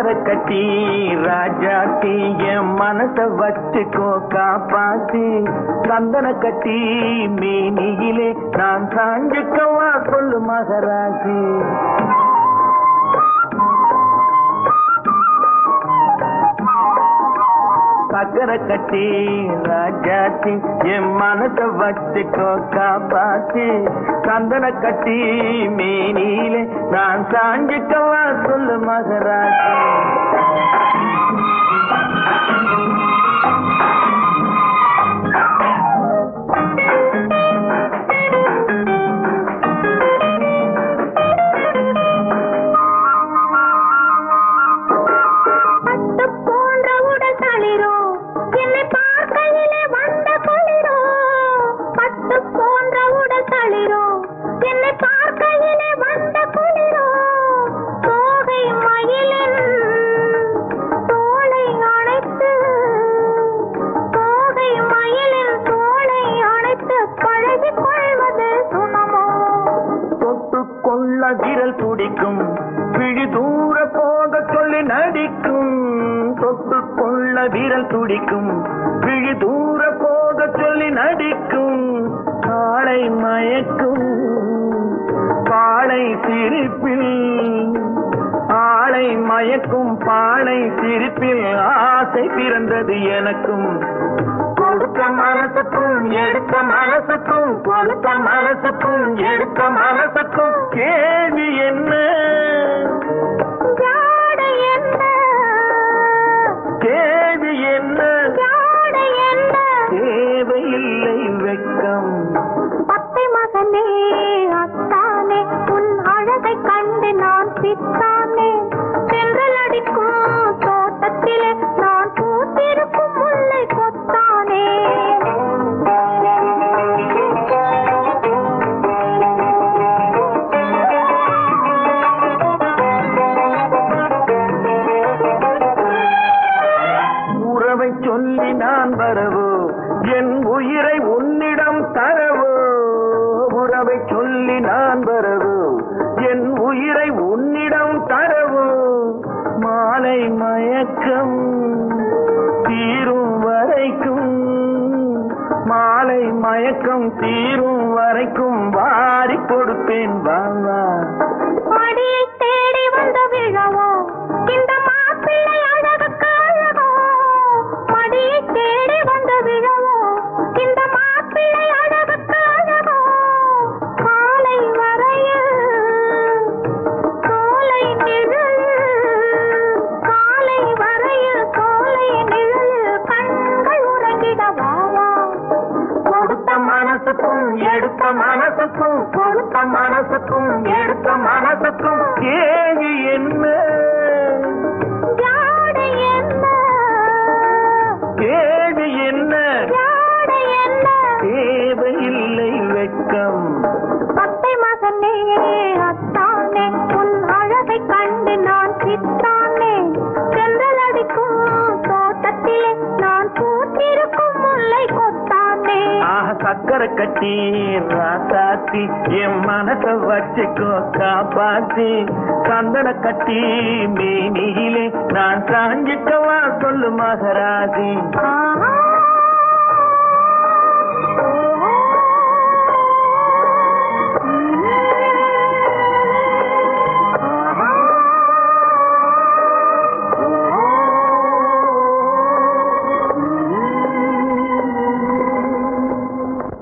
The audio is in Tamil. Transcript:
சக்கரை கட்டி ராஜாத்தி என் மனச வச்சுக்கோ காப்பாத்தி சந்தன கட்டி மேனியிலே நான் சாஞ்சுக்கவா சொல்லு மகராசி சக்கரை கட்டி ராஜாத்தி என் மனச வச்சுக்கோ காப்பாத்தி சந்தன கட்டி மேனியிலே நான் சாஞ்சுக்கவா சொல்லு மகராசி விரல் துடிக்கும் விழி தூர போக சொல்லி நடிக்கும் தொட்டுக்கொள்ள விரல் துடிக்கும் விழி தூர போக சொல்லி நடிக்கும் காளை மயக்கும் பாளை சிரிப்பில் ஆளை மயக்கும் பாளை சிரிப்பில் ஆசை பிறந்தது எனக்கும் கொடுத்த மனசுக்கும் எடுத்த மனசுக்கும் கொடுத்த மனசுக்கும் எடுத்த மனசுக்கும் கேள்வி என்ன கேள்வி என்ன தேவையில்லை வெட்கம் பத்தை மகனே அத்தானே உன் அழகை கண்டு நான் சித்தானே சென்றல் அடிக்கும் தோட்டத்திலே நான் பூத்திருக்கும் முல்லை கொத்தானே உறவை சொல்லி நான் வரவோ என் உயிரை உன்னிடம் தரவோ உறவை சொல்லி நான் வரவோ என் உயிரை உன்னிடம் தரவோ மாலை மயக்கம் தீரும் வரைக்கும் மாலை மயக்கம் தீரும் வரைக்கும் வாரி கொடுப்பேன் வாவா மடியை தேடி வந்த விழவோ இந்த மாப்பிள்ளை அழகுக்கு அழகோ மடியை தேடி வந்த விழவோ இந்த மாப்பிள்ளை அழகுக்கு அழகோ காலை வரையில் சோலை நிழல் காலை வரையில் சோலை நிழல் கண்கள் உறங்கிடவாவா கொடுத்த மனசுக்கும் எடுத்த மனசுக்கும் கொடுத்த மனசுக்கும் எடுத்த மனசுக்கும் கேள்வி என்ன ஜாடை என்ன கேள்வி என்ன ஜாடை என்ன தேவையில்லை வெட்கம் பத்தை மகனே அத்தானே உன் அழகை கண்டு நான் சித்தானே சென்றல் அடிக்கும் தோட்டத்திலே நான் பூத்திருக்கும் முல்லை கொத்தானே சக்கரை கட்டி ராசாத்தி என் மனச வச்சுக்கோ காப்பாத்தி சந்தன கட்டி மேனியிலே நான் சாஞ்சிக்கவா சொல்லு மகராசி